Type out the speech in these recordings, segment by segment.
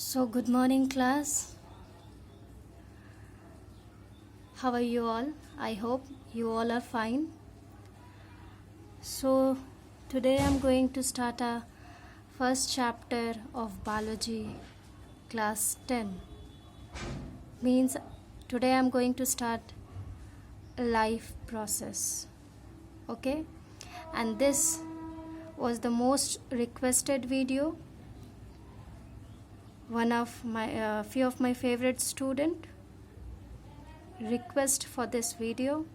So, good morning, class. How are you all? I hope you all are fine. So, today I'm going to start a first chapter of biology, class 10. Means today I'm going to start a life process. Okay? And this was the most requested video. One of my few of my favorite student request for this video,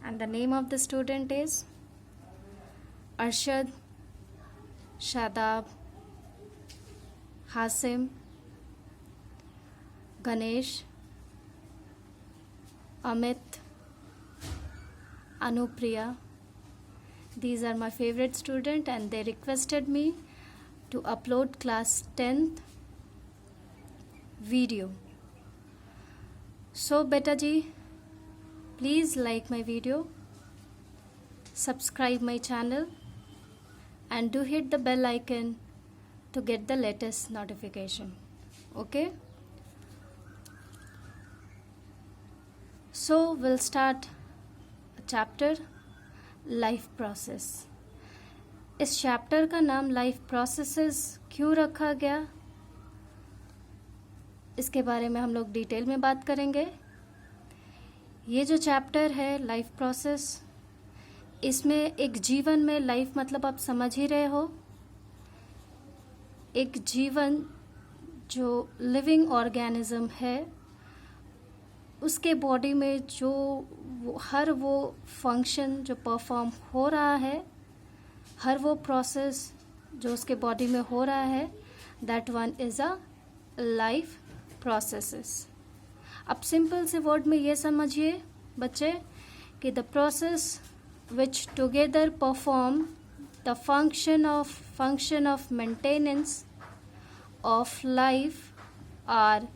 and the name of the student is Arshad, Shadab, Hasim, Ganesh, Amit, Anupriya. These are my favorite student and they requested me to upload class 10th video. So beta ji, please like my video, subscribe my channel and do hit the bell icon to get the latest notification. Okay? So we'll start a chapter, life process. इस chapter का नाम life processes क्यों रखा गया, इसके बारे में हम लोग डिटेल में बात करेंगे. ये जो चैप्टर है लाइफ प्रोसेस, इसमें एक जीवन में लाइफ मतलब आप समझ ही रहे हो, एक जीवन जो लिविंग ऑर्गेनिज्म है उसके बॉडी में जो हर वो फंक्शन जो परफॉर्म हो रहा है, हर वो प्रोसेस जो उसके बॉडी में हो रहा है, that one is a life processes. अब सिंपल से वर्ड में ये समझिए बच्चे कि the process which together perform the function of maintenance of life are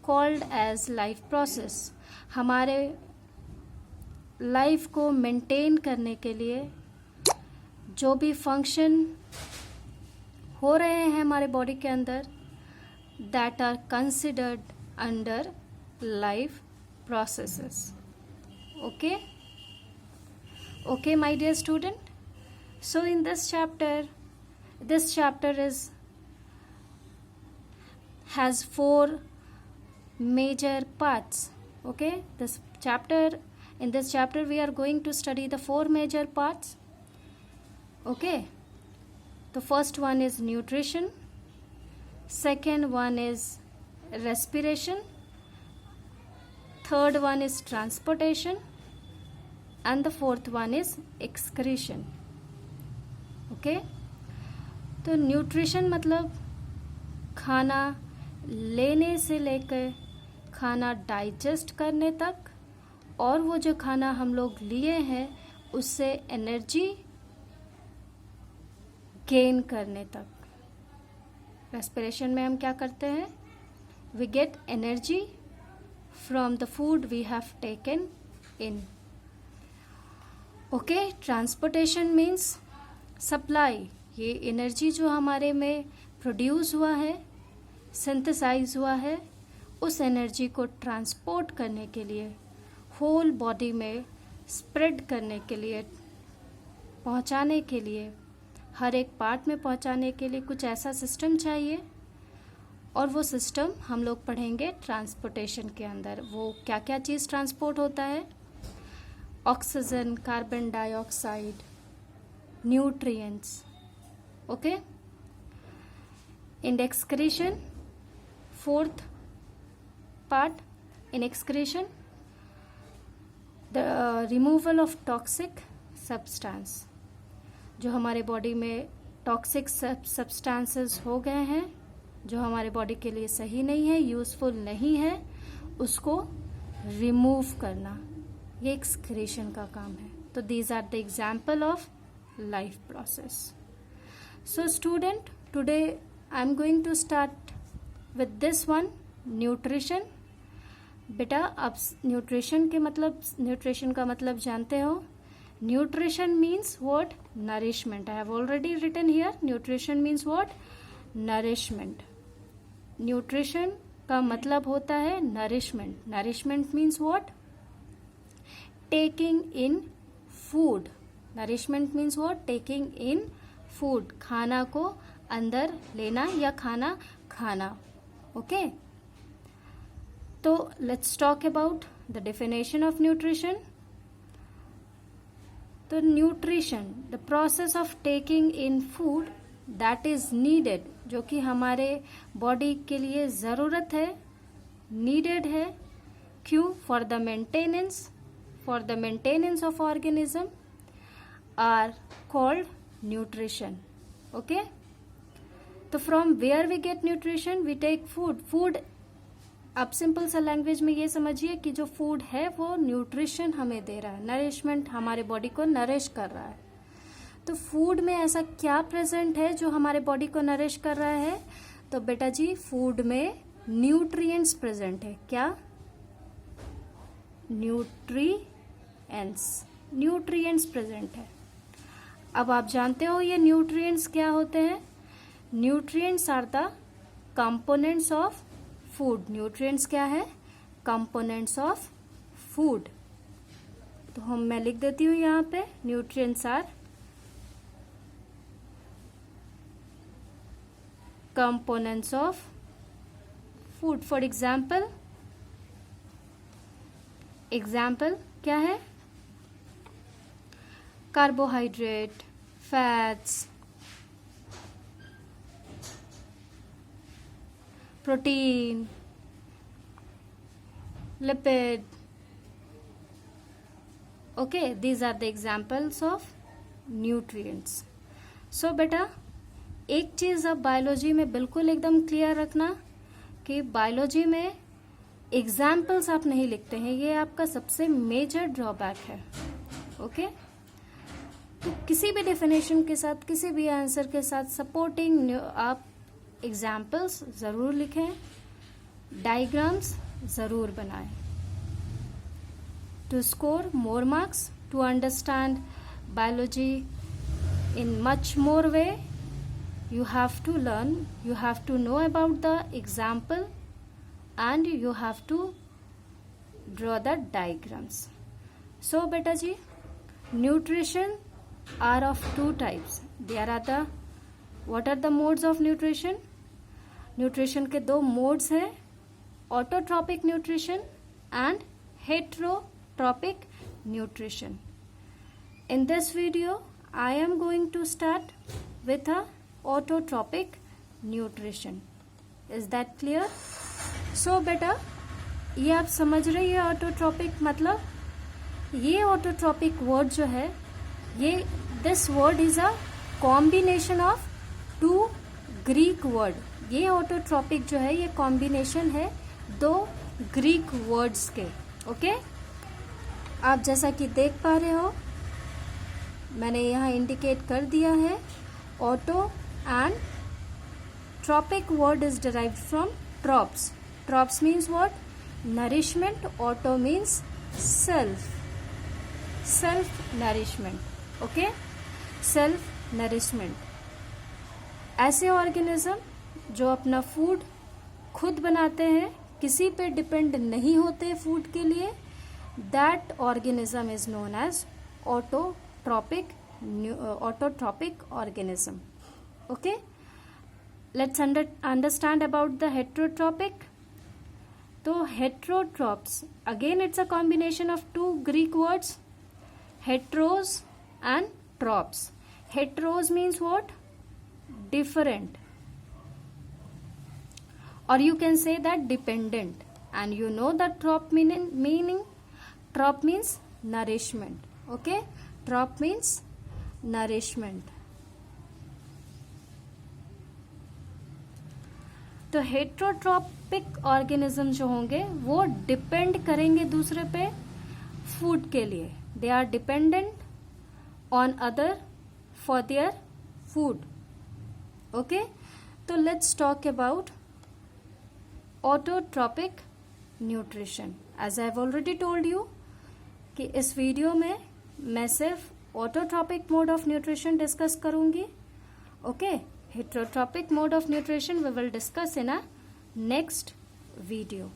called as life process. हमारे लाइफ को मेंटेन करने के लिए जो भी फंक्शन हो रहे हैं हमारे बॉडी के अंदर, that are considered under life processes. Okay my dear student. So in this chapter has 4 major parts. Okay, in this chapter we are going to study the 4 major parts. Okay, the first one is nutrition, second one is respiration, third one is transportation, and the fourth one is excretion. Okay, तो nutrition मतलब खाना लेने से लेकर खाना digest करने तक, और वो जो खाना हम लोग लिए हैं उससे एनर्जी गेन करने तक. रेस्पिरेशन में हम क्या करते हैं, we get energy from the food we have taken in. Okay, transportation means supply. ये एनर्जी जो हमारे में प्रोड्यूस हुआ है, सिंथेसाइज हुआ है, उस एनर्जी को ट्रांसपोर्ट करने के लिए, होल बॉडी में स्प्रेड करने के लिए, पहुंचाने के लिए, हर एक पार्ट में पहुंचाने के लिए कुछ ऐसा सिस्टम चाहिए, और वो सिस्टम हम लोग पढ़ेंगे ट्रांसपोर्टेशन के अंदर. वो क्या क्या चीज़ ट्रांसपोर्ट होता है, oxygen, carbon dioxide, nutrients. Okay, in excretion, fourth part in excretion, the removal of toxic substance. जो हमारे बॉडी में टॉक्सिक सब्सटेंसेस हो गए हैं, जो हमारे बॉडी के लिए सही नहीं है, यूजफुल नहीं है, उसको रिमूव करना, ये एक्सक्रीशन का काम है. तो these are the example of life process. So student, today I am going to start with this one, nutrition. बेटा आप न्यूट्रिशन का मतलब जानते हो. Nutrition means what? Nourishment. I have already written here. Nutrition means what? Nourishment. Nutrition का मतलब होता है nourishment. Nourishment means what? Taking in food. Nourishment means what? Taking in food. खाना को अंदर लेना या खाना खाना. ओके, तो let's talk about the definition of nutrition. तो nutrition, the process of taking in food that is needed, जो कि हमारे बॉडी के लिए ज़रूरत है, नीडेड है. क्यों? For the maintenance of organism are called nutrition. Okay, तो from where we get nutrition? We take food. आप सिंपल सा लैंग्वेज में ये समझिए कि जो फूड है वो न्यूट्रिशन हमें दे रहा है, नरिशमेंट, हमारे बॉडी को नरिश कर रहा है. तो फूड में ऐसा क्या प्रेजेंट है जो हमारे बॉडी को नरिश कर रहा है? तो बेटा जी, फूड में न्यूट्रिएंट्स प्रेजेंट है. क्या? न्यूट्रिएंट्स प्रेजेंट है. अब आप जानते हो ये न्यूट्रिएंट्स क्या होते हैं? Nutrients are the components of food. Nutrients क्या है? Components of food. तो मैं लिख देती हूं यहां पे, nutrients are components of food. For example क्या है? Carbohydrate, fats, protein, lipid. Okay, these are the examples of nutrients. So बेटा, एक चीज अब बायोलॉजी में बिल्कुल एकदम क्लियर रखना कि बायोलॉजी में एग्जाम्पल्स आप नहीं लिखते हैं. ये आपका सबसे मेजर ड्रॉबैक है. ओके, तो किसी भी डेफिनेशन के साथ, किसी भी आंसर के साथ सपोर्टिंग आप एग्जाम्पल्स जरूर लिखें, डायग्राम्स जरूर बनाएं. To score more marks, to understand biology in much more way, you have to learn, you have to know about the example, and you have to draw the diagrams. So beta ji, nutrition are of two types. There are the, what are the modes of nutrition? Nutrition के दो modes हैं, autotrophic nutrition and heterotropic nutrition. In this video I am going to start with a autotrophic nutrition. Is that clear? So बेटा, ये आप समझ रहे हैं autotrophic मतलब? ये autotrophic word जो है, ये this word is a combination of two Greek word. ये autotrophic जो है, ये combination है दो Greek words के. ओके, आप जैसा कि देख पा रहे हो, मैंने यहाँ इंडिकेट कर दिया है. Auto and tropic word is derived from trops. Trops means what? Nourishment. Auto means self nourishment. Okay, self nourishment. ऐसे ऑर्गेनिज्म जो अपना फूड खुद बनाते हैं, किसी पे डिपेंड नहीं होते फूड के लिए, that organism is known as autotrophic organism. Okay, let's understand about the heterotrophic. So heterotrophs, again it's a combination of two Greek words, heteros and trops. Heteros means what? Different, or you can say that dependent. And you know that trop meaning trop means nourishment. Okay, trop means nourishment. तो heterotrophic organism जो होंगे वो depend करेंगे दूसरे पे food के लिए. They are dependent on other for their food. Okay, तो let's talk about autotrophic nutrition. As I have already told you कि इस वीडियो में मैं सिर्फ autotrophic mode of nutrition discuss करूंगी. Okay, heterotropic mode of nutrition we will discuss in a next video.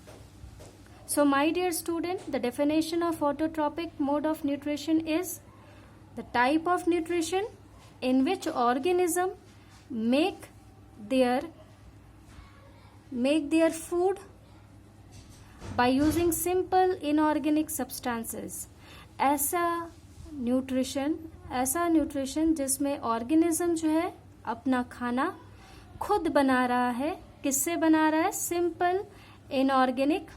So my dear student, the definition of autotrophic mode of nutrition is the type of nutrition in which organism make their food by using simple inorganic substances. ऐसा nutrition जिसमें organism जो है अपना खाना खुद बना रहा है. किससे बना रहा है? सिंपल इनऑर्गेनिक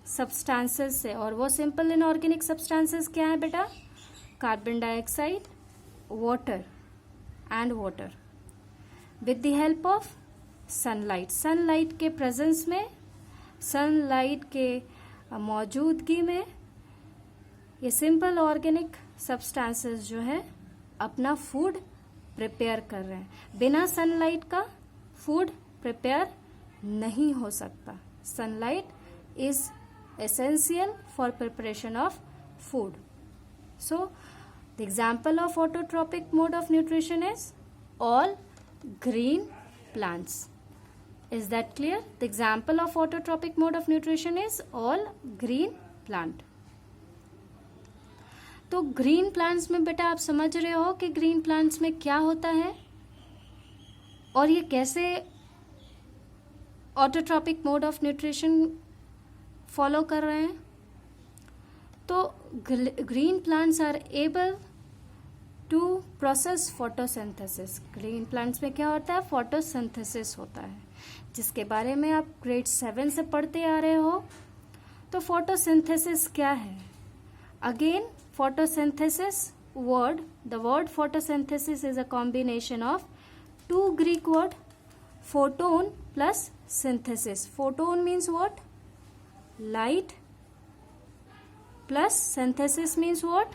सब्सटेंसेस से. और वो सिंपल इनऑर्गेनिक सब्सटेंसेस क्या है बेटा? Carbon dioxide, water and water with the help of sunlight. Sunlight के प्रेजेंस में, सनलाइट के मौजूदगी में ये सिंपल ऑर्गेनिक सब्सटेंसेस जो है अपना फूड प्रिपेयर कर रहे हैं. बिना सनलाइट का फूड प्रिपेयर नहीं हो सकता. Sunlight is essential for preparation of food. So the example of autotrophic mode of nutrition is all green plants. Is that clear? The example of autotrophic mode of nutrition is all green plant. तो green plants में बेटा आप समझ रहे हो कि green plants में क्या होता है और ये कैसे autotrophic mode of nutrition follow कर रहे हैं. तो green plants are able to process photosynthesis. Green plants में क्या होता है? फोटोसिंथेसिस होता है, जिसके बारे में आप ग्रेड 7 से पढ़ते आ रहे हो. तो फोटोसिंथेसिस क्या है? Again photosynthesis word, the word photosynthesis is a combination of two Greek word, photon plus synthesis. Photon means what? Light, plus synthesis means what?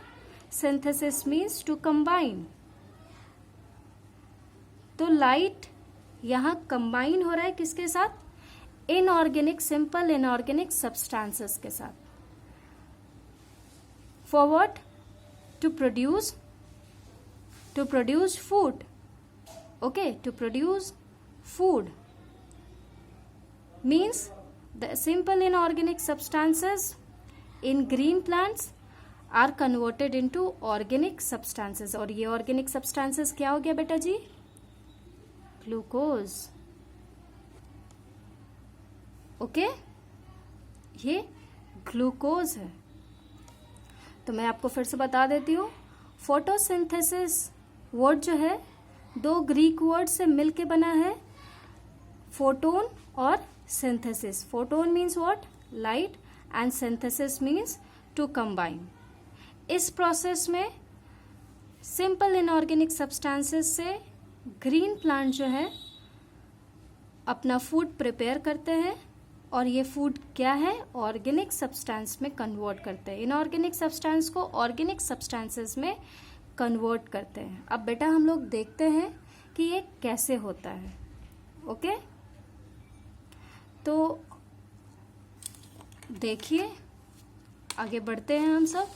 Synthesis means to combine. तो लाइट यहाँ combine हो रहा है किसके साथ? Inorganic, simple inorganic substances के साथ. For what? To produce food. Okay, to produce food means the simple inorganic substances in green plants are converted into organic substances. और ये organic substances क्या हो गया बेटा जी? ग्लूकोज. ओके, ये ग्लूकोज है. तो मैं आपको फिर से बता देती हूँ. फोटोसिंथेसिस वर्ड जो है दो ग्रीक वर्ड से मिलके बना है, फोटोन और synthesis. Photon means what? Light, and synthesis means to combine. इस प्रोसेस में सिंपल इनऑर्गेनिक सब्सटेंसेस से ग्रीन प्लांट जो है अपना फूड प्रिपेयर करते हैं. और ये फूड क्या है? ऑर्गेनिक सब्सटेंस में कन्वर्ट करते हैं. इनऑर्गेनिक सब्सटेंस को ऑर्गेनिक सब्सटेंसेस में कन्वर्ट करते हैं. अब बेटा हम लोग देखते हैं कि ये कैसे होता है. ओके, तो देखिए आगे बढ़ते हैं हम सब.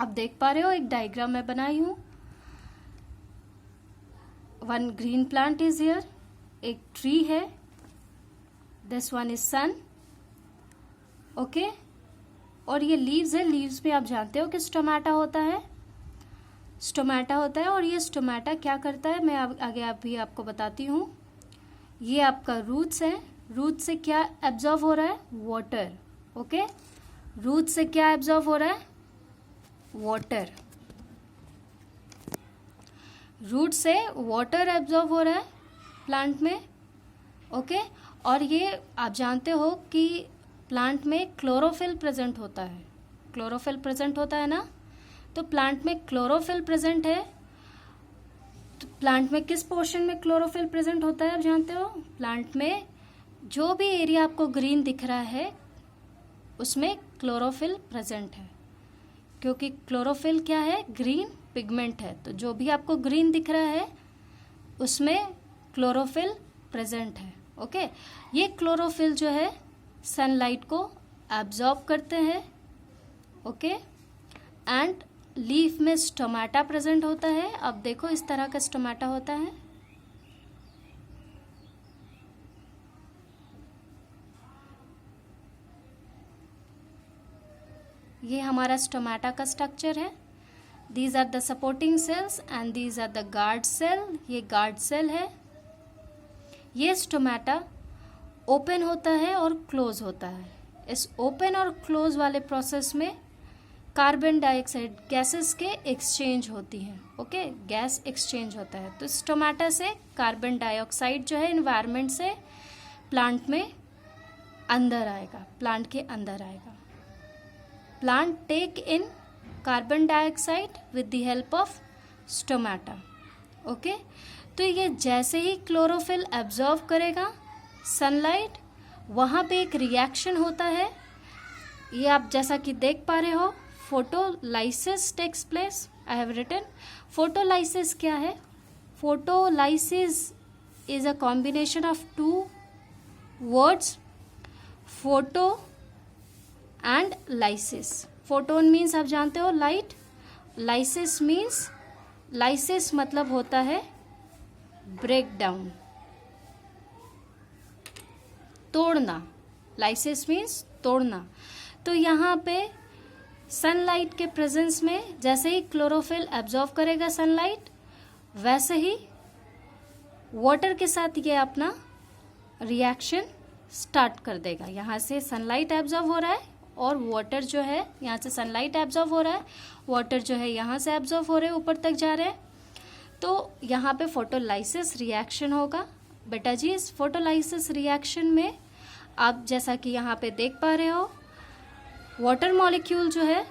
आप देख पा रहे हो एक डायग्राम मैं बनाई हूं. One green plant is here. एक ट्री है. This one is sun. Okay, और ये लीव्स है. लीव्स में आप जानते हो कि स्टोमेटा होता है. स्टोमेटा होता है और ये स्टोमेटा क्या करता है मैं आगे अभी आपको बताती हूँ. ये आपका रूट्स है. रूट से क्या एब्जॉर्ब हो रहा है? वाटर. ओके, रूट से क्या एब्जॉर्ब हो रहा है? वाटर. रूट से वाटर एब्जॉर्ब हो रहा है प्लांट में. ओके, और ये आप जानते हो कि प्लांट में क्लोरोफिल प्रेजेंट होता है. क्लोरोफिल प्रेजेंट होता है ना. तो प्लांट में क्लोरोफिल प्रेजेंट है. तो प्लांट में किस पोर्शन में क्लोरोफिल प्रेजेंट होता है आप जानते हो? प्लांट में जो भी एरिया आपको ग्रीन दिख रहा है उसमें क्लोरोफिल प्रेजेंट है, क्योंकि क्लोरोफिल क्या है? ग्रीन पिगमेंट है. तो जो भी आपको ग्रीन दिख रहा है उसमें क्लोरोफिल प्रेजेंट है. ओके, ये क्लोरोफिल जो है सनलाइट को एब्जॉर्ब करते हैं. ओके, एंड लीफ में स्टोमेटा प्रेजेंट होता है. अब देखो इस तरह का स्टोमेटा होता है. ये हमारा स्टोमेटा का स्ट्रक्चर है। These are the supporting cells and these are the guard cell. ये गार्ड सेल है। ये स्टोमेटा ओपन होता है और क्लोज होता है। इस ओपन और क्लोज वाले प्रोसेस में कार्बन डाइऑक्साइड गैसेस के एक्सचेंज होती हैं। ओके, गैस एक्सचेंज होता है। तो स्टोमेटा से कार्बन डाइऑक्साइड जो है एनवायरनमेंट से प्लांट में अंदर आएगा, प्लांट के अंदर आएगा। Plant take in carbon dioxide with the help of stomata. Okay, तो ये जैसे ही क्लोरोफिल एब्जॉर्व करेगा सनलाइट, वहाँ पे एक रिएक्शन होता है। ये आप जैसा कि देख पा रहे हो, photolysis takes place. I have written photolysis क्या है? Photolysis is a combination of two words, photo and lysis. Photon means आप जानते हो लाइट, लाइसिस मीन्स, लाइसिस मतलब होता है ब्रेक डाउन, तोड़ना। लाइसिस मीन्स तोड़ना। तो यहाँ पे सनलाइट के प्रेजेंस में जैसे ही क्लोरोफिल एब्जॉर्व करेगा सनलाइट, वैसे ही वाटर के साथ ये अपना रिएक्शन स्टार्ट कर देगा। यहाँ से सनलाइट एब्जॉर्व हो रहा है और वाटर जो है, यहाँ से सनलाइट एब्जॉर्व हो रहा है, वाटर जो है यहाँ से एब्जॉर्व हो रहे हैं, ऊपर तक जा रहे हैं। तो यहाँ पे फोटोलाइसिस रिएक्शन होगा। बेटा जी, इस फोटोलाइसिस रिएक्शन में आप जैसा कि यहाँ पे देख पा रहे हो, वाटर मॉलिक्यूल जो है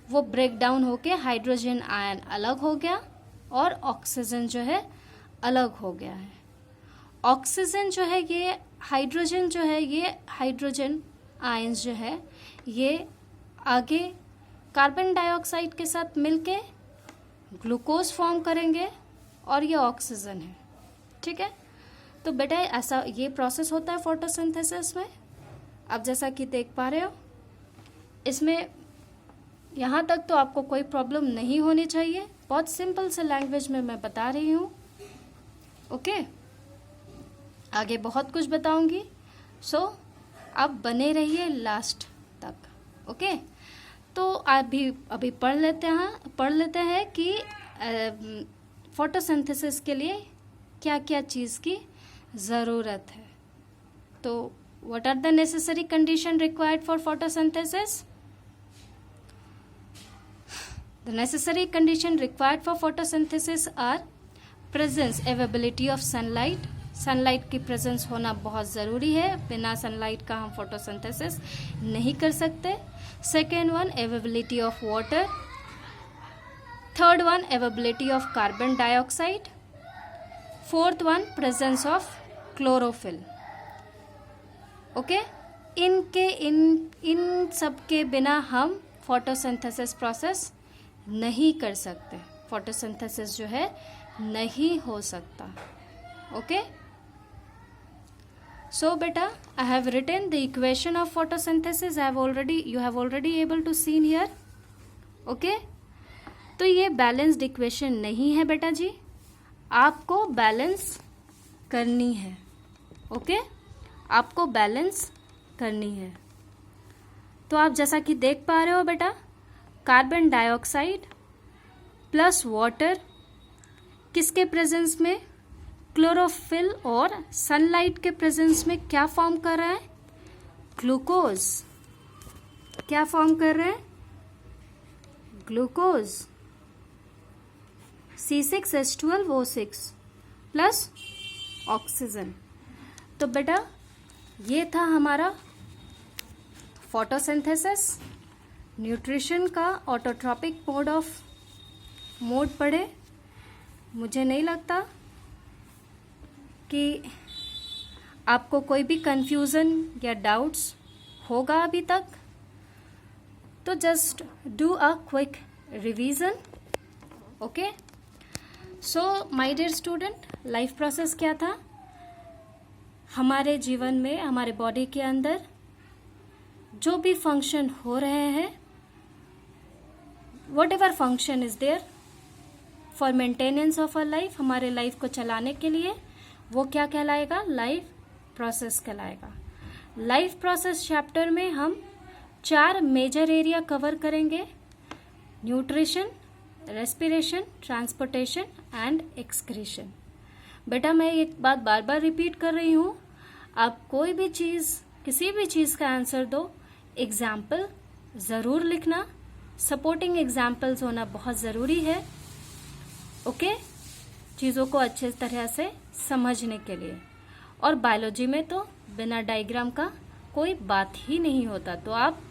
वो ब्रेक डाउन होके हाइड्रोजन आयन अलग हो गया और ऑक्सीजन जो है अलग हो गया है। ऑक्सीजन जो है ये हाइड्रोजन जो है, ये हाइड्रोजन आयंस जो है ये आगे कार्बन डाइऑक्साइड के साथ मिलके ग्लूकोज फॉर्म करेंगे और ये ऑक्सीजन है। ठीक है, तो बेटा ऐसा ये प्रोसेस होता है फोटोसिंथेसिस में। अब जैसा कि देख पा रहे हो, इसमें यहाँ तक तो आपको कोई प्रॉब्लम नहीं होनी चाहिए। बहुत सिंपल से लैंग्वेज में मैं बता रही हूँ। ओके, आगे बहुत कुछ बताऊंगी, सो आप बने रहिए लास्ट तक। ओके, तो अभी पढ़ लेते हैं कि फोटोसिंथेसिस के लिए क्या क्या चीज़ की ज़रूरत है। तो what are the necessary condition required for photosynthesis? The necessary condition required for photosynthesis are presence, availability of sunlight. Sunlight की प्रेजेंस होना बहुत ज़रूरी है। बिना सनलाइट का हम फोटोसिंथेसिस नहीं कर सकते। Second one, availability of water. Third one, availability of carbon dioxide. Fourth one, presence of chlorophyll. Okay, इन सब के बिना हम फोटोसिंथेसिस प्रोसेस नहीं कर सकते। फोटोसिंथेसिस जो है नहीं हो सकता। ओके, सो बेटा, I have written the equation of photosynthesis. You have already able to seen here. Okay, तो ये बैलेंस्ड इक्वेशन नहीं है बेटा जी, आपको बैलेंस करनी है। ओके, आपको बैलेंस करनी है। तो आप जैसा कि देख पा रहे हो बेटा, कार्बन डाइऑक्साइड प्लस वाटर किसके प्रेजेंस में? क्लोरोफिल और सनलाइट के प्रेजेंस में क्या फॉर्म कर रहा है? ग्लूकोज। क्या फॉर्म कर रहे हैं? ग्लूकोज। C6H12O6 plus oxygen. तो बेटा ये था हमारा फोटोसिंथेसिस। न्यूट्रिशन का ऑटोट्रॉपिक मोड पढ़े। मुझे नहीं लगता कि आपको कोई भी कंफ्यूजन या डाउट्स होगा अभी तक। तो just do a quick revision. Okay, so my dear student, life process क्या था? हमारे जीवन में, हमारे बॉडी के अंदर जो भी फंक्शन हो रहे हैं, whatever function is there for maintenance of our life, हमारे लाइफ को चलाने के लिए, वो क्या कहलाएगा? लाइफ प्रोसेस कहलाएगा। लाइफ प्रोसेस चैप्टर में हम 4 मेजर एरिया कवर करेंगे, nutrition, respiration, transportation and excretion. बेटा मैं एक बात बार बार रिपीट कर रही हूँ, आप कोई भी चीज़, किसी भी चीज़ का आंसर दो, एग्जाम्पल ज़रूर लिखना, सपोर्टिंग एग्जाम्पल्स होना बहुत ज़रूरी है, ओके, चीज़ों को अच्छे तरह से समझने के लिए। और बायोलॉजी में तो बिना डायग्राम का कोई बात ही नहीं होता, तो आप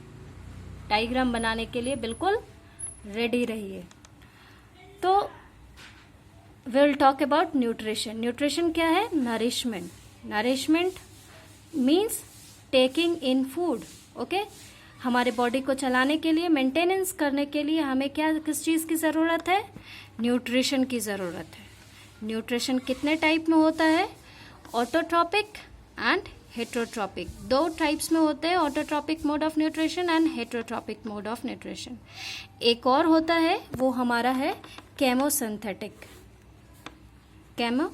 डायग्राम बनाने के लिए बिल्कुल रेडी रहिए। तो will talk about nutrition. Nutrition क्या है? Nourishment. Nourishment means taking in food, okay. हमारे बॉडी को चलाने के लिए, मेंटेनेंस करने के लिए हमें क्या, किस चीज़ की ज़रूरत है? न्यूट्रिशन की ज़रूरत है। न्यूट्रिशन कितने टाइप में होता है? ऑटोट्रॉपिक एंड हेट्रोट्रॉपिक, 2 टाइप्स में होते हैं, autotrophic mode of nutrition and heterotrophic mode of nutrition. एक और होता है, वो हमारा है केमोसिंथेटिक। केमोसिंथेटिक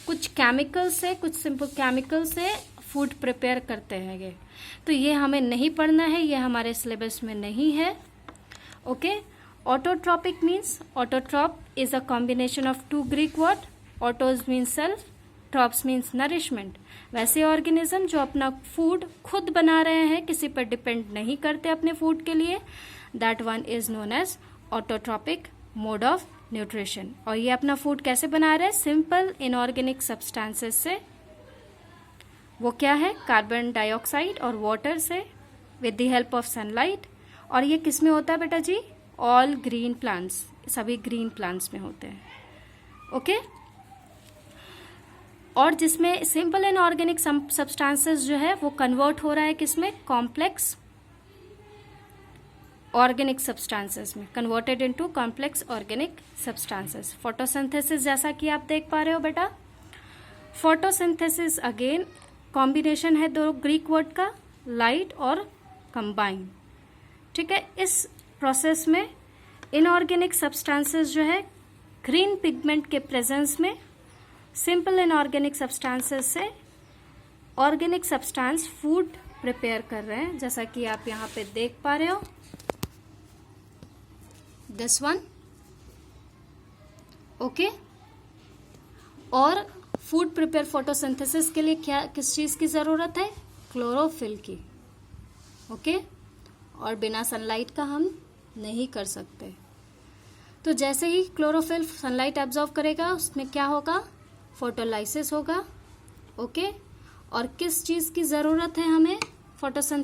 कुछ केमिकल से, कुछ सिंपल केमिकल से फूड प्रिपेयर करते हैं ये, तो ये हमें नहीं पढ़ना है, ये हमारे सिलेबस में नहीं है, okay. Autotrophic means, autotroph is a combination of 2 Greek word, autos means self, trophs means nourishment. वैसे ऑर्गेनिज्म जो अपना फूड खुद बना रहे हैं, किसी पर डिपेंड नहीं करते अपने फूड के लिए, that one is known as autotrophic mode of nutrition. और ये अपना फूड कैसे बना रहे हैं? सिंपल इनऑर्गेनिक सब्सटेंसेस से। वो क्या है? कार्बन डाइऑक्साइड और वाटर से, with the help of sunlight. और ये किस में होता है बेटा जी? ऑल ग्रीन प्लांट्स, सभी ग्रीन प्लांट्स में होते हैं, ओके। और जिसमें सिंपल इनऑर्गेनिक सब्सटेंसेस जो है वो कन्वर्ट हो रहा है किसमें? कॉम्प्लेक्स ऑर्गेनिक सब्सटेंसेस में, converted into complex organic substances. Photosynthesis जैसा कि आप देख पा रहे हो बेटा, फोटोसिंथेसिस अगेन कॉम्बिनेशन है 2 ग्रीक वर्ड का, लाइट और कंबाइन, ठीक है। इस प्रोसेस में इनऑर्गेनिक सब्सटेंसेस जो है ग्रीन पिगमेंट के प्रेजेंस में सिंपल इनऑर्गेनिक सब्सटेंसेस से ऑर्गेनिक सब्सटेंस फूड प्रिपेयर कर रहे हैं, जैसा कि आप यहाँ पे देख पा रहे हो, दिस वन, ओके। और फूड प्रिपेयर फोटोसिंथेसिस के लिए क्या, किस चीज़ की ज़रूरत है? क्लोरोफिल की, ओके। और बिना सनलाइट का हम नहीं कर सकते। तो जैसे ही क्लोरोफिल सनलाइट एब्जॉर्व करेगा, उसमें क्या होगा? फोटोलाइसिस होगा, ओके। और किस चीज़ की ज़रूरत है हमें फोटोसिंथेसिस